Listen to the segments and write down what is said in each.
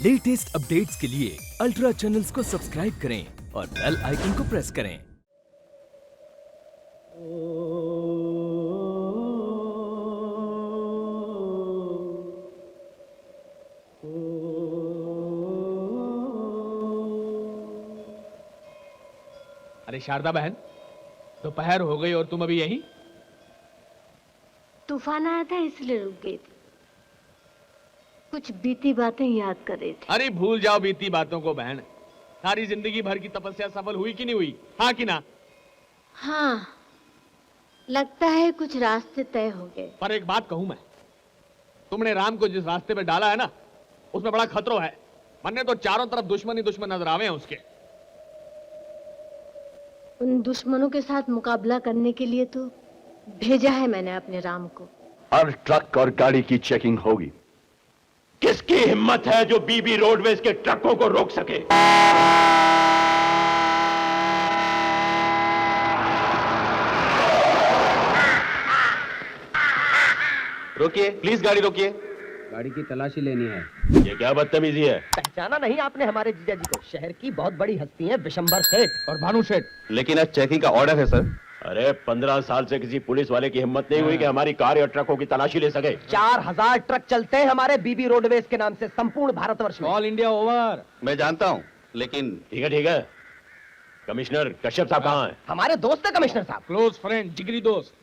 Latest updates के लिए ultra channels को सब्सक्राइब करें और बेल आइकन को प्रेस करें। अरे शारदा बहन, दोपहर हो गई और तुम अभी यहीं? तूफान आया था इसलिए रुक गई थी। कुछ बीती बातें याद कर रही थी। अरे भूल जाओ बीती बातों को बहन। सारी जिंदगी भर की तपस्या सफल हुई कि नहीं हुई? हाँ कि ना? हाँ, लगता है कुछ रास्ते तय हो गए। पर एक बात कहूं मैं, तुमने राम को जिस रास्ते पे डाला है ना, उसमें बड़ा खतरा है। मन्ने तो चारों तरफ दुश्मन ही दुश्मन नजर आवे हैं उसके। उन दुश्मनों के साथ मुकाबला करने के लिए तो भेजा है मैंने अपने राम को। हर ट्रक और गाड़ी की चेकिंग होगी। किसकी हिम्मत है जो बीबी रोडवेज के ट्रकों को रोक सके? रोकिए, प्लीज गाड़ी रोकिए। गाड़ी की तलाशी लेनी है। ये क्या बदतमीजी है? पहचाना नहीं आपने हमारे जीजा जी को? शहर की बहुत बड़ी हस्ती है विशंबर सेठ और भानु सेठ। लेकिन आज चेकिंग का ऑर्डर है सर। अरे 15 साल से किसी पुलिस वाले की हिम्मत नहीं हुई कि हमारी कार या ट्रकों की तलाशी ले सके। 4000 ट्रक चलते हैं हमारे बीबी रोडवेज के नाम से संपूर्ण भारतवर्ष में। All India over. मैं जानता हूँ, लेकिन ठीक है। कमिश्नर कश्यप साहब कहाँ हैं? हमारे दोस्त है कमिश्नर साहब। क्लोज फ्रेंड, जिगरी दोस्त।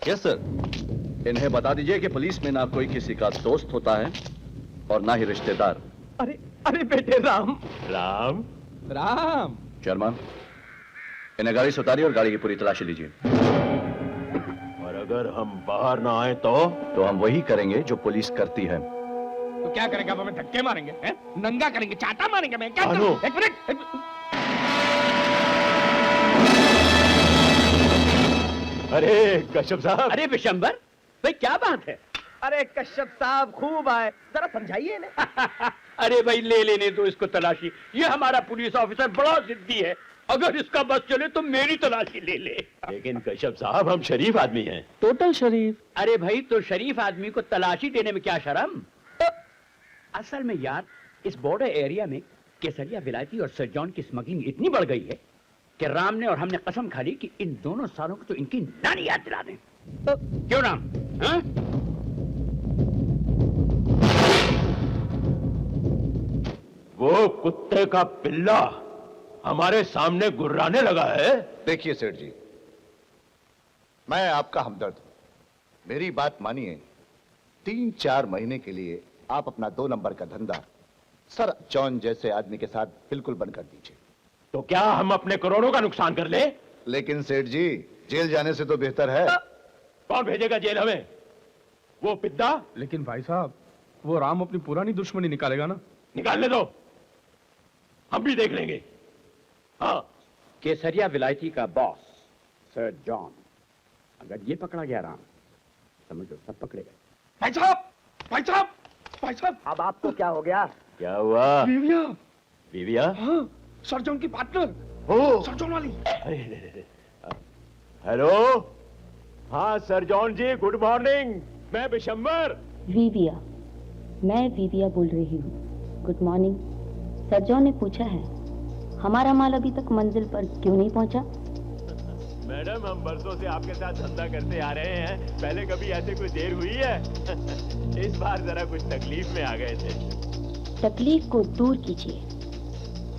Yes sir. इन्हें बता दीजिए कि पुलिस में ना कोई किसी का दोस्त होता है और ना ही रिश्तेदार। अरे बेटे राम। राम राम। शर्मा, इन्हें गाड़ी से उतारिए और गाड़ी की पूरी तलाशी लीजिए। और अगर हम बाहर ना आए तो हम वही करेंगे जो पुलिस करती है। तो क्या करेंगे? अब हमें धक्के मारेंगे, हैं? नंगा करेंगे, चाटा मारेंगे? मैं क्या करूं? एक मिनट। अरे कश्यप साहब। अरे विशंबर भाई, क्या बात है? अरे कश्यप साहब खूब आए, जरा समझाइए इन्हें। अरे भाई ले लेने दो इसको तलाशी। ये हमारा पुलिस ऑफिसर बड़ा जिद्दी है। अगर इसका बस चले तो मेरी तलाशी ले ले। लेकिन कश्यप साहब, हम शरीफ आदमी हैं। टोटल शरीफ। अरे भाई, तो शरीफ आदमी को तलाशी देने में क्या शर्म? असल में यार, इस बॉर्डर एरिया में केसरिया, विलायती और सर जॉन की स्मगलिंग इतनी बढ़ गई है कि राम ने और हमने कसम खा ली कि इन दोनों सालों को तो इनकी नानी याद दिला दें। क्यों राम? हाँ? वो कुत्ते का पिल्ला हमारे सामने गुर्राने लगा है। देखिए सेठ जी, मैं आपका हमदर्द हूं। मेरी बात मानिए। 3-4 महीने के लिए आप अपना 2 नंबर का धंधा सर जॉन जैसे आदमी के साथ बिल्कुल बंद कर दीजिए। तो क्या हम अपने करोड़ों का नुकसान कर ले? लेकिन सेठ जी, जेल जाने से तो बेहतर है। कौन भेजेगा जेल हमें? वो पिद्दा? लेकिन भाई साहब, वो राम अपनी पुरानी दुश्मनी निकालेगा ना? निकालने दो, हम भी देख लेंगे। हाँ, केसरिया विलायती का बॉस सर जॉन, अगर ये पकड़ा गया राम, समझो सब पकड़े गए। भाई साहब, भाई साहब, भाई साहब। अब आपको क्या हो गया? क्या हुआ? बीविया। बीविया? हाँ, सर जॉन की पार्टनर। हो, सर जॉन वाली। हेलो। हाँ सर जॉन जी, गुड मॉर्निंग। मैं विशंबर। विविया, मैं विविया बोल रही हूँ। Good morning. सर जॉन ने पूछा है हमारा माल अभी तक मंजिल पर क्यों नहीं पहुंचा? मैडम, हम बरसों से आपके साथ धंधा करते आ रहे हैं। पहले कभी ऐसे कोई देर हुई है? इस बार जरा कुछ तकलीफ में आ गए थे। तकलीफ को दूर कीजिए।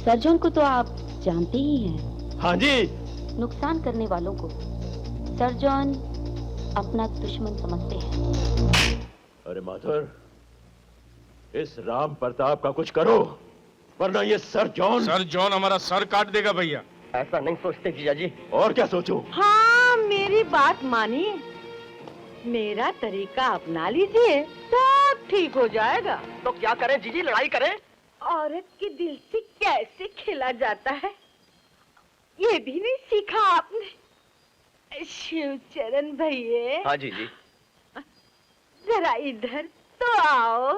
सर जॉन को तो आप जानते ही हैं। हाँ जी। नुकसान करने वालों को सर जॉन अपना दुश्मन समझते हैं। अरे माधुर, इस राम प्रताप का कुछ करो, वरना ये सर जॉन हमारा सर काट देगा भैया। ऐसा नहीं सोचते जीजा जी। और क्या सोचूं? हाँ, मेरी बात मानिए, मेरा तरीका अपना लीजिए, सब ठीक हो जाएगा। तो क्या करें जीजी, लड़ाई करें? औरत के दिल से कैसे खेला जाता है, ये भी नहीं सीखा आपने? शिवचरण भैया। हाँ जीजी। जरा इधर तो आओ।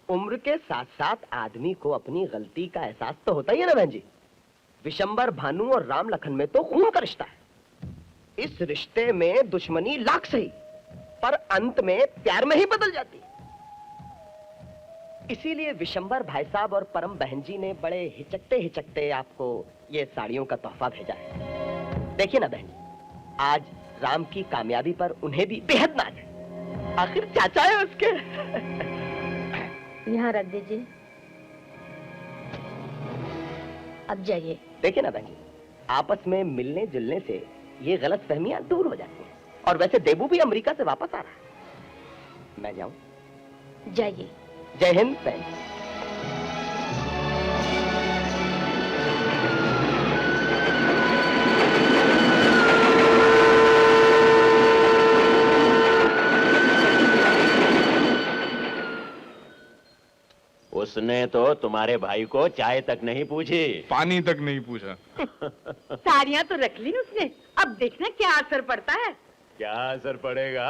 उम्र के साथ साथ आदमी को अपनी गलती का एहसास तो होता ही है ना बहन जी। विशंबर, भानु और राम लखन में तो खून का रिश्ता है। इस रिश्ते में दुश्मनी लाख सही, पर अंत में प्यार में ही बदल जाती है। इसीलिए विशंबर भाई साहब और परम बहन जी ने बड़े हिचकते हिचकते आपको ये साड़ियों का तोहफा भेजा है। देखिए ना बहन जी, आज राम की कामयाबी पर उन्हें भी बेहद नाज है। आखिर चाचा है उसके। यहाँ रख दीजिए। अब जाइए। देखिए ना बहन जी, आपस में मिलने जुलने से ये गलत फहमियां दूर हो जाती हैं। और वैसे देबू भी अमेरिका से वापस आ रहा है। मैं जाऊं? जाइए। जय हिंद बहन जी। उसने तो तुम्हारे भाई को चाय तक नहीं पूछी, पानी तक नहीं पूछा। साड़ियाँ तो रख ली उसने, अब देखना क्या असर पड़ता है। क्या असर पड़ेगा?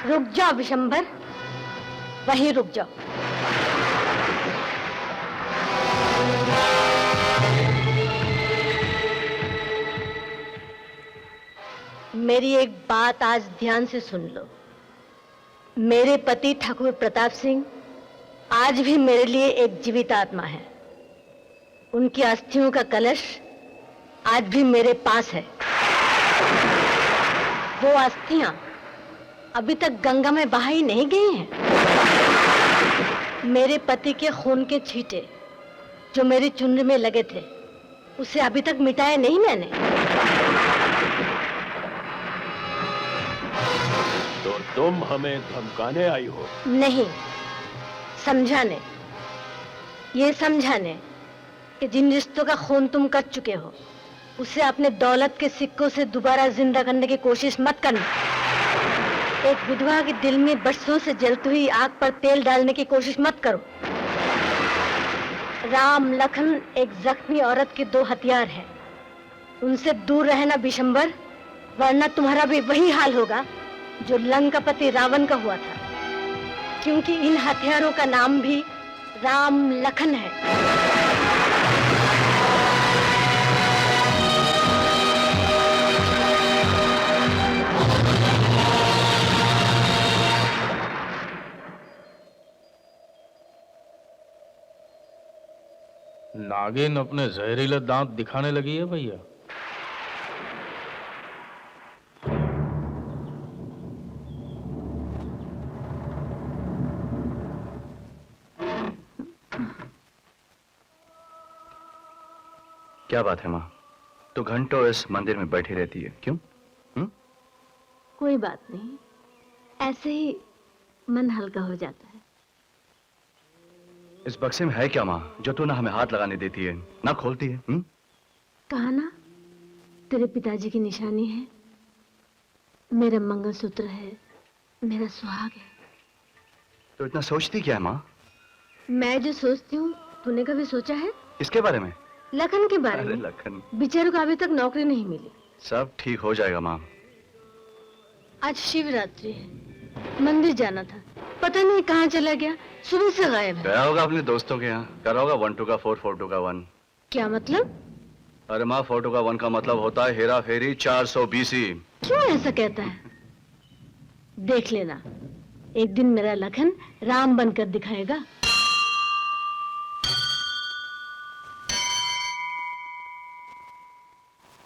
रुक जाओ विशंबर, वहीं रुक जाओ। मेरी एक बात आज ध्यान से सुन लो। मेरे पति ठाकुर प्रताप सिंह आज भी मेरे लिए एक जीवित आत्मा है। उनकी अस्थियों का कलश आज भी मेरे पास है। वो अस्थियां अभी तक गंगा में बहाई नहीं गई हैं। मेरे पति के खून के छींटे जो मेरी चुनरी में लगे थे, उसे अभी तक मिटाया नहीं मैंने। तो तुम हमें धमकाने आई हो? नहीं, समझाने। ये समझाने कि जिन रिश्तों का खून तुम कर चुके हो, उसे अपने दौलत के सिक्कों से दोबारा जिंदा करने की कोशिश मत करना। एक विधवा के दिल में बरसों से जलती हुई आग पर तेल डालने की कोशिश मत करो। राम लखन एक जख्मी औरत के दो हथियार हैं। उनसे दूर रहना विशंबर, वरना तुम्हारा भी वही हाल होगा जो लंकापति रावण का हुआ था। क्योंकि इन हथियारों का नाम भी राम लखन है। नागिन अपने जहरीले दांत दिखाने लगी है भैया। क्या बात है माँ, तो घंटों इस मंदिर में बैठी रहती है, क्यों? कोई बात नहीं, ऐसे ही मन हल्का हो जाता है। इस बक्से में है क्या माँ, जो तू ना हमें हाथ लगाने देती है, ना खोलती है? कहा ना, तेरे पिताजी की निशानी है, मेरा मंगलसूत्र है, मेरा सुहाग है। तो इतना सोचती क्या है माँ? मैं जो सोचती हूँ, तूने कभी सोचा है? किसके बारे में? लखन के बारे में। लखन बेचारे को अभी तक नौकरी नहीं मिली। सब ठीक हो जाएगा माँ। आज शिवरात्रि है, मंदिर जाना था, पता नहीं कहाँ चला गया, सुबह से गायब है। गया होगा अपने दोस्तों के यहाँ, कर होगा 1 2 का 4 4 2 का 1। क्या मतलब? अरे माँ, 4 2 का 1 का मतलब होता है हेरा फेरी 420। क्यों ऐसा कहता है? देख लेना, एक दिन मेरा लखन राम बनकर दिखाएगा।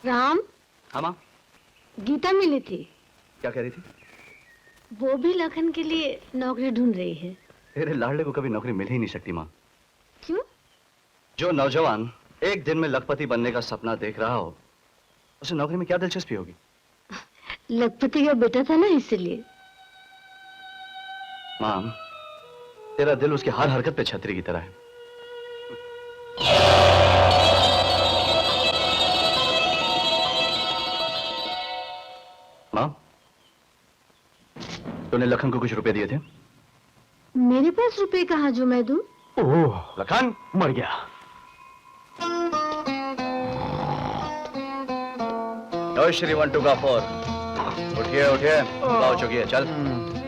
राम। हाँ माँ। गीता मिली थी। क्या कह रही थी? वो भी लखन के लिए नौकरी ढूंढ रही है। तेरे लाडले को कभी नौकरी मिल ही नहीं सकती माँ। क्यों? जो नौजवान एक दिन में लखपति बनने का सपना देख रहा हो, उसे नौकरी में क्या दिलचस्पी होगी? लखपति का बेटा था ना, इसलिए। माँ, तेरा दिल उसकी हर हरकत पे छतरी की तरह है। माँ, तूने लखन को कुछ रुपए दिए थे? मेरे पास 10 रुपए कहाँ जो मैं दूं? ओह लखन मर गया। नो श्री 1 2 का 4। उठिए उठिए, पाँव चुकिए, चल।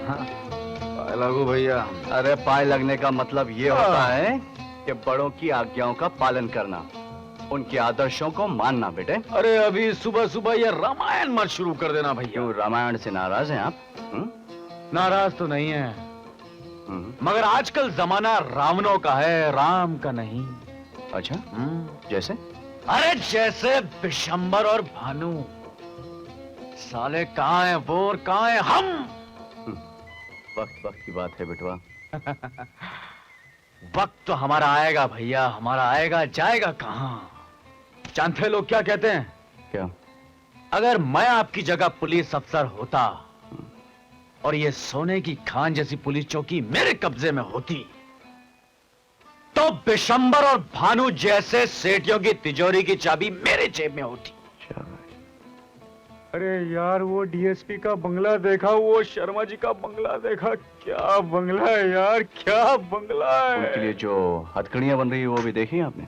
पाए लागू भैया। अरे पाए लगने का मतलब ये होता है कि बड़ों की आज्ञाओं का पालन करना, उनके आदर्शों को मानना बेटे। अरे अभी सुबह सुबह ये रामायण मत शुरू कर देना भैया। क्यों रामायण से नाराज हैं आप? नाराज तो नहीं है, मगर आजकल जमाना रावणों का है, राम का नहीं। अच्छा, जैसे? अरे जैसे बिशंबर और भानु। साले कहाँ हैं वो और कहाँ हैं हम? वक्त वक्त की बात है बेटवा। वक्त तो हमारा आएगा भैया, हमारा आएगा, जाएगा कहाँ? जानते लोग क्या कहते हैं? क्या? अगर मैं आपकी जगह पुलिस अफसर होता और ये सोने की खान जैसी पुलिस चौकी मेरे कब्जे में होती, तो बिशंबर और भानु जैसे सेठियों की तिजोरी की चाबी मेरे जेब में होती। अरे यार, वो डीएसपी का बंगला देखा, वो शर्मा जी का बंगला देखा, क्या बंगला है यार, क्या बंगला है। उनके लिए जो हथकड़ियां बन रही है वो भी देखी आपने?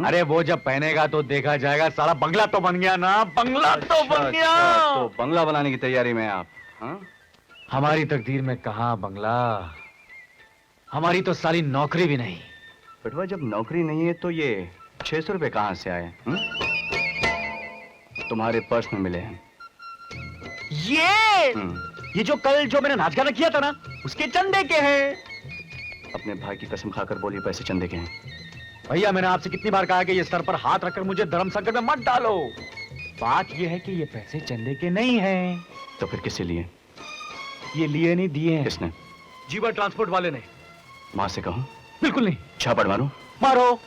अरे वो जब पहनेगा तो देखा जाएगा, सारा बंगला तो बन गया ना, बंगला तो बन गया। तो बंगला बनाने की तैयारी में आप? हमारी तकदीर में कहाँ बंगला, हमारी तो सारी नौकरी भी नहीं। बेटवा, जब नौकरी नहीं है तो ये 600 रुपए कहाँ से आए? तुम्हारे पर्स में मिले हैं। ये जो कल जो मैंने नाच गाना किया था ना, उसके चंदे के हैं। अपने भाई की कसम खाकर बोलिए, पैसे चंदे के हैं। भैया, मैंने आपसे कितनी बार कहा कि ये सर पर हाथ रखकर मुझे धर्म संकट में मत डालो। बात ये है कि ये पैसे चंदे के नहीं हैं। तो फिर किससे लिए? ये लिए नहीं, दिए हैं। किसने? जीवा ट्रांसपोर्ट वाले ने। मां से कहूं? बिल्कुल नहीं। छापड़ मारो। मारो।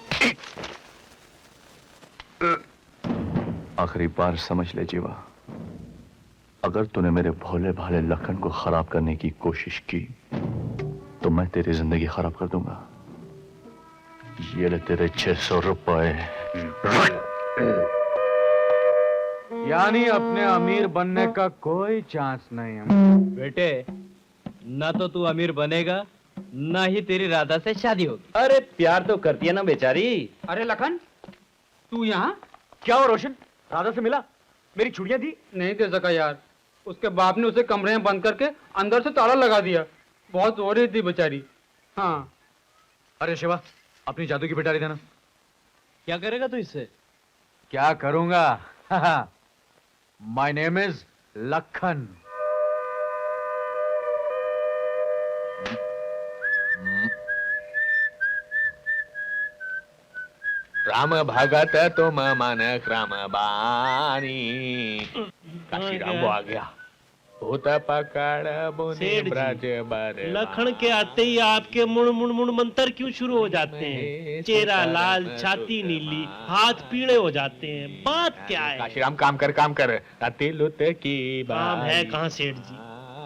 आखिरी बार समझ ले जीवा, अगर तूने मेरे भोले भाले लखन को खराब करने की कोशिश की तो मैं तेरी जिंदगी खराब कर दूंगा। ये ले तेरे 600 रुपए। यानी अपने अमीर बनने का कोई चांस नहीं है। बेटे, ना तो तू अमीर बनेगा, ना ही तेरी राधा से शादी होगी। अरे प्यार तो करती है ना बेचारी। अरे लखन, तू यहाँ? क्या हो रोशन, राधा से मिला? मेरी छुड़ियां दी? नहीं दे सका यार, उसके बाप ने उसे कमरे में बंद करके अंदर से ताला लगा दिया। बहुत रो रही थी बेचारी। हाँ। अरे शिवा, अपनी जादू की पिटारी देना। क्या करेगा तू इससे? क्या करूंगा? My name is Lakhan. Ram Bhagat तुम मन क्रम बानी। काशी राम वो आ गया। भूत पकड़ बुनि ब्रज बर। लखन के आते ही आपके मुड़ मुड़ मुड़ मंत्र क्यों शुरू हो जाते हैं? चेहरा लाल, छाती नीली, हाथ पीले हो जाते हैं, बात क्या है? काशी राम काम कर। तिलुत की काम है कहाँ सेठ जी?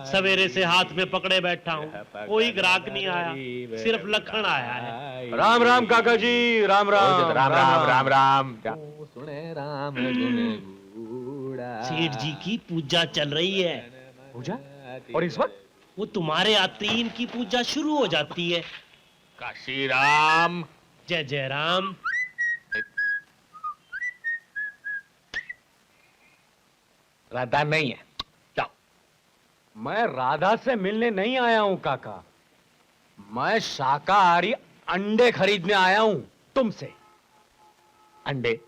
सवेरे से हाथ में पकड़े बैठा हूँ, कोई ग्राहक नहीं आया, सिर्फ लखन आया है। राम राम काका जी, राम राम। राम राम राम राम। सुने राम सेठ जी की पूजा चल रही है। पूजा? और इस वक्त? वो तुम्हारे आते ही इनकी पूजा शुरू हो जाती है। काशी राम। जय जय राम। राधा नहीं है, जाओ। मैं राधा से मिलने नहीं आया हूं काका, मैं शाकाहारी अंडे खरीदने आया हूं तुमसे। अंडे?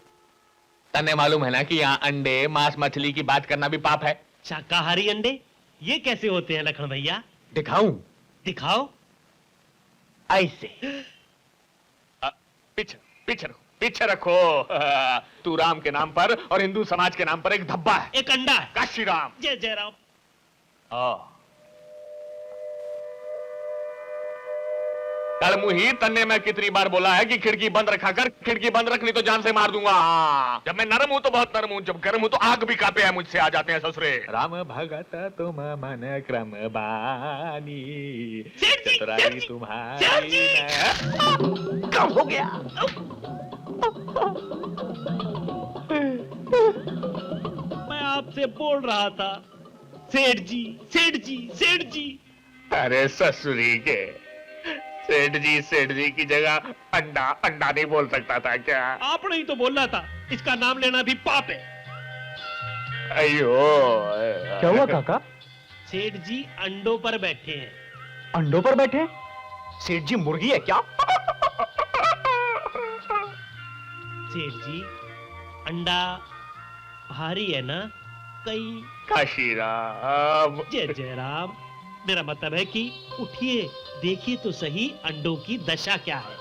तने मालूम है ना कि यहाँ अंडे, मांस, मछली की बात करना भी पाप है। शाकाहारी अंडे ये कैसे होते हैं लखन भैया? दिखाऊं? दिखाओ। ऐसे। पीछे रखो। तू राम के नाम पर और हिंदू समाज के नाम पर एक धब्बा है, एक अंडा है। काशी राम। जय जय राम। मुही तन्ने मैं कितनी बार बोला है कि खिड़की बंद रखा कर, खिड़की बंद रखनी तो जान से मार दूंगा। जब मैं नरम हूं तो बहुत नरम हूं, जब गर्म हूं तो आग भी कांपे है मुझसे आ जाते हैं ससुरे। राम भगत तुम मन क्रम बानी, चतुराई तुम्हारी मैं। कब हो गया? मैं आपसे बोल रहा था, सेठ जी, सेठ जी, सेठ जी। अरे ससुरी के सेठ जी की जगह अंडा अंडा नहीं बोल सकता था क्या? आपने ही तो बोला था इसका नाम लेना भी पाप है। अयो क्या हुआ काका? सेठ जी अंडों पर बैठे हैं। अंडों पर बैठे? सेठ जी मुर्गी है क्या? सेठ जी अंडा भारी है ना? कई काशीराम जय जय राम। मेरा मतलब है कि उठिए, देखिए तो सही अंडों की दशा क्या है।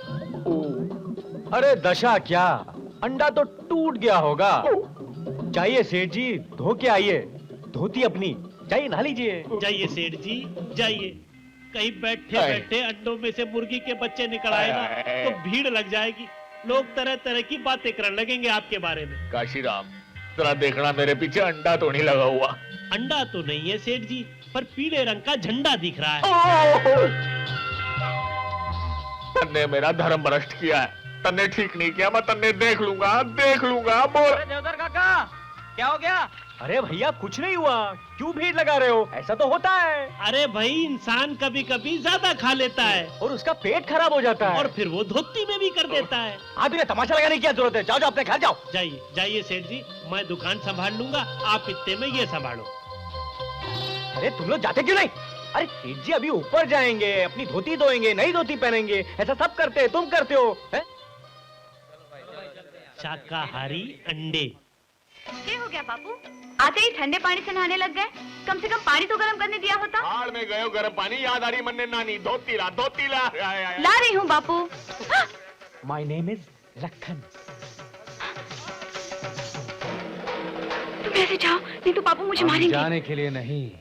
अरे दशा क्या, अंडा तो टूट गया होगा। जाइए सेठ जी, धो के आइए धोती अपनी, जाइए नहा लीजिए। जाइए सेठ जी जाइए, कहीं बैठे बैठे अंडों में से मुर्गी के बच्चे निकल आए ना तो भीड़ लग जाएगी, लोग तरह तरह की बातें करने लगेंगे आपके बारे में। काशीराम जरा देखना मेरे पीछे अंडा तो नहीं लगा हुआ। अंडा तो नहीं है सेठ जी, पर पीले रंग का झंडा दिख रहा है। तन्ने मेरा धर्म भ्रष्ट किया है, तन्ने ठीक नहीं किया, मैं तन्ने देख लूंगा बोल। देवधर काका क्या हो गया? अरे भैया कुछ नहीं हुआ, क्यों भीड़ लगा रहे हो? ऐसा तो होता है। अरे भाई इंसान कभी कभी ज्यादा खा लेता है और उसका पेट खराब हो जाता है और फिर वो धोती में भी कर देता है। आदमी ने तमाशा लगाने की क्या जरूरत है? जाओ जाओ अपने घर जाओ। जाइए जाइए सेठ जी, मैं दुकान संभाल लूंगा, आप इतने में ये संभालो। अरे तुम लोग जाते क्यों नहीं? अरे सेठ जी अभी ऊपर जाएंगे, अपनी धोती धोएंगे, नई धोती पहनेंगे, ऐसा सब करते हैं, तुम करते हो है? शाकाहारी अंडे। क्या हो गया बापू, आते ही ठंडे पानी से नहाने लग गए? कम से कम पानी तो गर्म करने दिया होता। हाल में गयो गर्म पानी, याद आ रही मन्ने नानी, धोती ला ला रही हूँ बापू। My name is Lakhan. तुम ऐसे जाओ, नहीं तो बापू मुझे मारेंगे। जाने के लिए नहीं,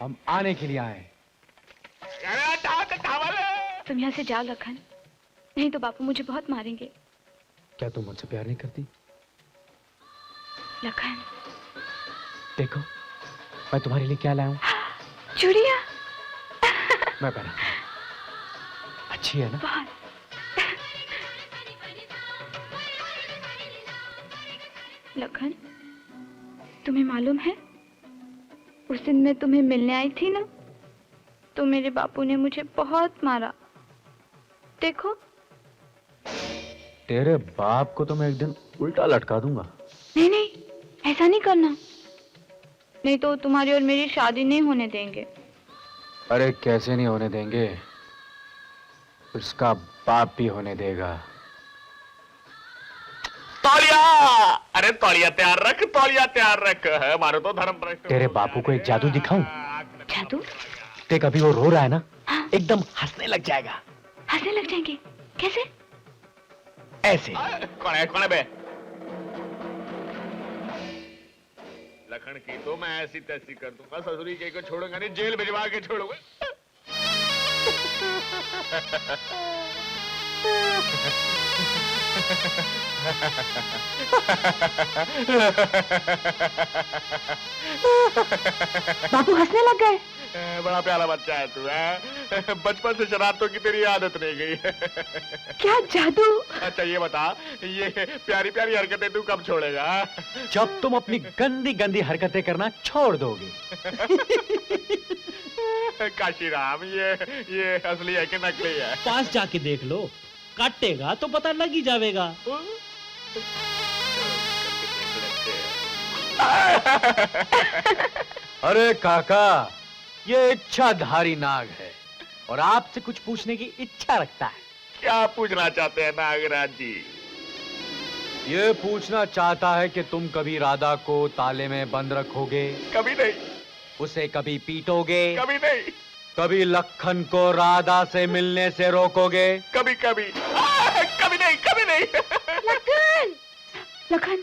हम आने के लिए आए। तुम यहाँ से जाओ लखन, नहीं तो बापू मुझे बहुत मारेंगे। क्या तुम मुझसे प्यार नहीं करती? लखन देखो मैं तुम्हारे लिए क्या लाया हूँ। चूड़िया। मैं पहना, अच्छी है ना? बहुत। लखन तुम्हें मालूम है, उस दिन मैं तुम्हें मिलने आई थी ना, तो मेरे बापू ने मुझे बहुत मारा। देखो। तेरे बाप को तो मैं एक दिन उल्टा लटका दूंगा। नहीं नहीं, ऐसा नहीं करना, नहीं तो तुम्हारी और मेरी शादी नहीं होने देंगे। अरे कैसे नहीं होने देंगे, उसका बाप भी होने देगा। तौलिया, अरे तौलिया तैयार रख, तौलिया तैयार रख। हमारे तो धर्म भ्रष्ट। तेरे बापू को एक जादू दिखाऊं? जादू? देख अभी वो रो रहा है ना, हाँ? एकदम हंसने लग जाएगा। हंसने लग जाएंगे? कैसे? ऐसे। कौन है बे? लखन की तो मैं ऐसी तैसी कर दूंगा, ससुरी के को छोड़ूंगा नहीं, जेल भिजवा के छोड़ूंगा। बापू हंसने लग गए। बड़ा प्यारा बच्चा है तू, है? बचपन से शरारतों की तेरी आदत नहीं गई। क्या जादू? अच्छा ये बता, ये प्यारी प्यारी हरकतें तू कब छोड़ेगा? जब तुम अपनी गंदी गंदी हरकतें करना छोड़ दोगे। काशीराम ये असली है कि नकली है? पास जाके देख लो, काटेगा तो पता लग ही जाएगा। अरे काका, ये इच्छाधारी नाग है और आपसे कुछ पूछने की इच्छा रखता है। क्या पूछना चाहते हैं नागराज जी? ये पूछना चाहता है कि तुम कभी राधा को ताले में बंद रखोगे? कभी नहीं। उसे कभी पीटोगे? कभी नहीं। कभी लखन को राधा से मिलने से रोकोगे? कभी कभी कभी नहीं, कभी नहीं। लखन, लखन,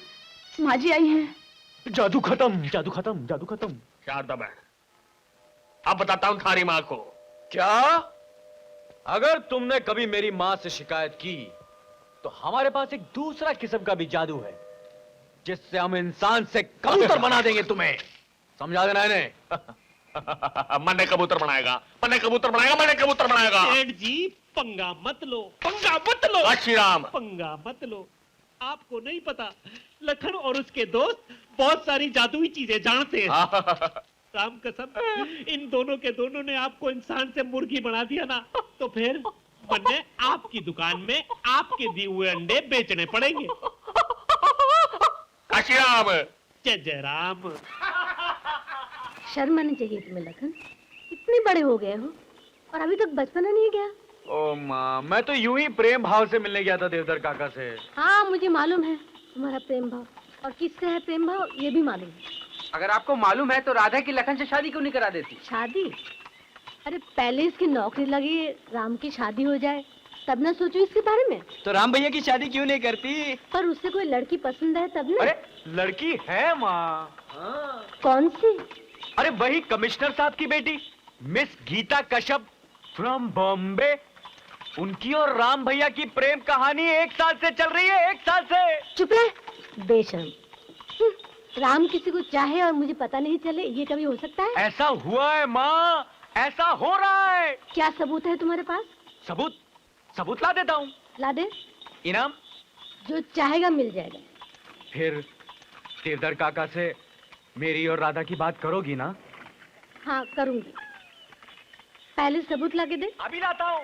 माँ जी आई हैं। जादू खत्म, जादू खत्म, जादू खत्म। शारदा बहन, अब बताता हूँ थारी माँ को। क्या? अगर तुमने कभी मेरी माँ से शिकायत की तो हमारे पास एक दूसरा किस्म का भी जादू है, जिससे हम इंसान से कबूतर बना देंगे तुम्हें। समझा देना इन्हें। मन्ने कबूतर बनाएगा, मन्ने कबूतर बनाएगा, मन्ने कबूतर बनाएगा। सेठ जी पंगा मत लो, पंगा मत लो। श्री राम। पंगा मत लो, आपको नहीं पता, लखन और उसके दोस्त बहुत सारी जादुई चीजें जानते हैं। राम कसम, इन दोनों के दोनों ने आपको इंसान से मुर्गी बना दिया ना, तो फिर वरना आपकी दुकान में आपके दिए हुए अंडे बेचने पड़ेंगे। काशीराम, जय जय राम। शर्म आनी चाहिए तुम्हें लखन, इतने बड़े हो गए हो और अभी तक बचपना नहीं गया। ओ माँ, मैं तो यूं ही प्रेम भाव से मिलने गया था देवधर काका से। हाँ मुझे मालूम है तुम्हारा प्रेम भाव, और किससे है प्रेम भाव ये भी मालूम है। अगर आपको मालूम है तो राधा की लखन से शादी क्यों नहीं करा देती? शादी? अरे पहले इसकी नौकरी लगी, राम की शादी हो जाए तब ना सोचो इसके बारे में। तो राम भैया की शादी क्यों नहीं करती? पर उससे कोई लड़की पसंद है तब ना। अरे लड़की है माँ। कौन सी? अरे वही कमिश्नर साहब की बेटी मिस गीता कश्यप फ्रॉम बॉम्बे। उनकी और राम भैया की प्रेम कहानी 1 साल से चल रही है, 1 साल से। चुप रह बेशर्म। राम किसी को चाहे और मुझे पता नहीं चले, ये कभी हो सकता है? ऐसा हुआ है माँ, ऐसा हो रहा है। क्या सबूत है तुम्हारे पास? सबूत ला देता हूँ। ला दे। इनाम? जो चाहेगा मिल जाएगा। फिर देवधर काका से मेरी और राधा की बात करोगी ना? हाँ करूंगी, पहले सबूत ला के दे। अभी लाता हूँ।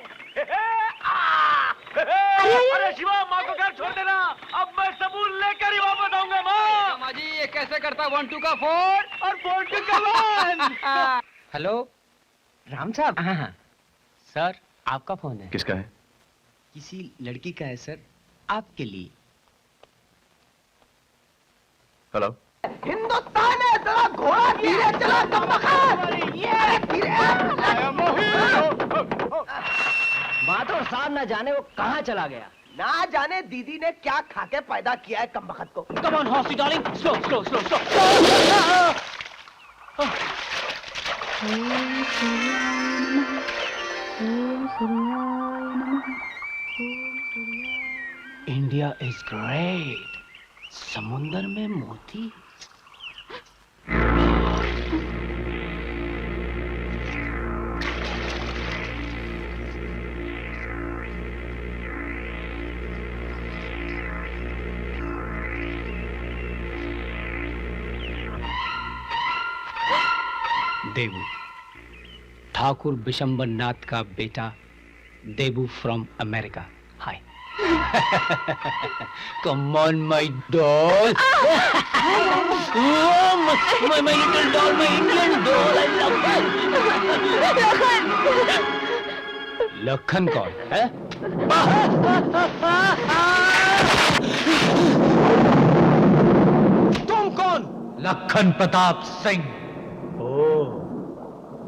अरे शिवा, माँ को घर छोड़ देना, अब मैं सबूत लेकर ही वापस आऊंगा। माँ माँ जी ये कैसे करता 1 2 का 4 और 4 2 का 1। हेलो राम साहब। हाँ सर, आपका फोन है। किसका है? किसी लड़की का है सर, आपके लिए। हेलो। हिंदुस्तान है, जरा घोड़ा धीरे चला ये धीरे। माधुर साहब ना जाने वो कहाँ चला गया, ना जाने दीदी ने क्या खाके पैदा किया है कमबख्त को। Come on, horsey darling, slow, slow, slow, slow. India is great. समुंदर में मोती। देवू, ठाकुर बिशंबर नाथ का बेटा Devu from America. Hi. Come on, my doll. my little doll, my Indian doll. I love you. Lakhan कौन है? तुम कौन? लखन प्रताप सिंह।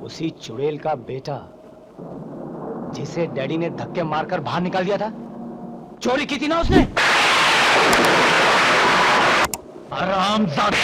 उसी चुड़ैल का बेटा जिसे डैडी ने धक्के मारकर बाहर निकाल दिया था। चोरी की थी ना उसने। हरामजादा।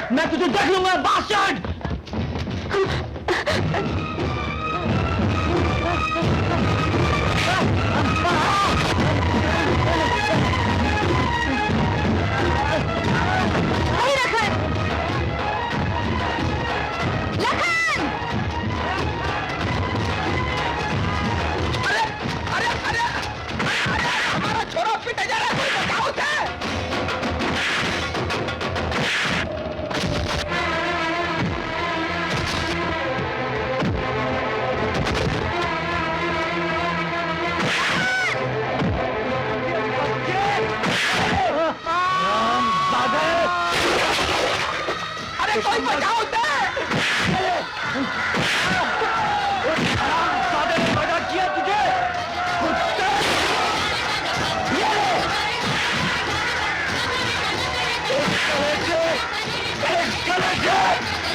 मैं तुझे देख लूंगा बास्टर्ड। हमारा छोरा पिटा जा रहा है, कोई बचाओ उसे। अरे कोई बचाओ उसे। मजा किया तुझे।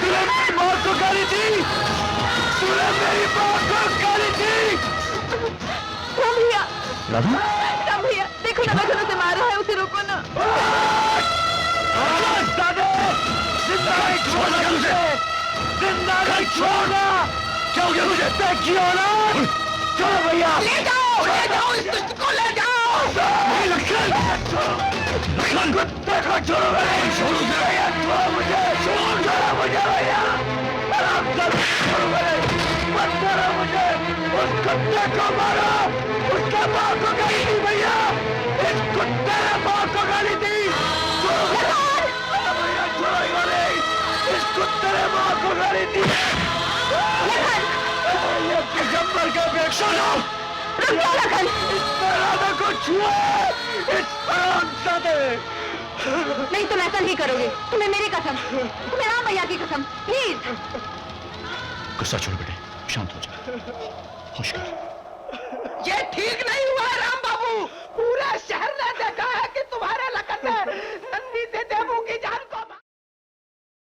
तूने मेरी माँ को गाली दी, तूने मेरी माँ को गाली दी। राम भैया, राम भैया, देखो ना लखन उसे मार रहा है, उसे रोको ना। जिंदा नहीं छोड़ना तुझे, जिंदा नहीं छोड़ना। क्या हो गया तुझे? तय किया ना। चलो भैया, ले जाओ इस दुष्ट को ले जाओ। लखन को देखो, छोड़ो छोड़ो मुझे, छोड़ो मुझे भैया। को मारो, उसके माँ को गाली दी भैया, इस कुत्ते ने माँ को गाली दी। भैया छोड़ो गाली, इस कुत्ते ने माँ को गाली दी। ये पैगंबर का अपेक्षा लो। इस राधा को छुआ, इस हरामजादे। नहीं तुम ऐसा नहीं करोगे, तुम्हें मेरी कसम, तुम्हें राम भैया की कसम, प्लीज। गुस्सा छोड़ बेटे, शांत हो जा, होश कर। ये ठीक नहीं हुआ राम बाबू। पूरे शहर ने देखा है कि तुम्हारे लखन ने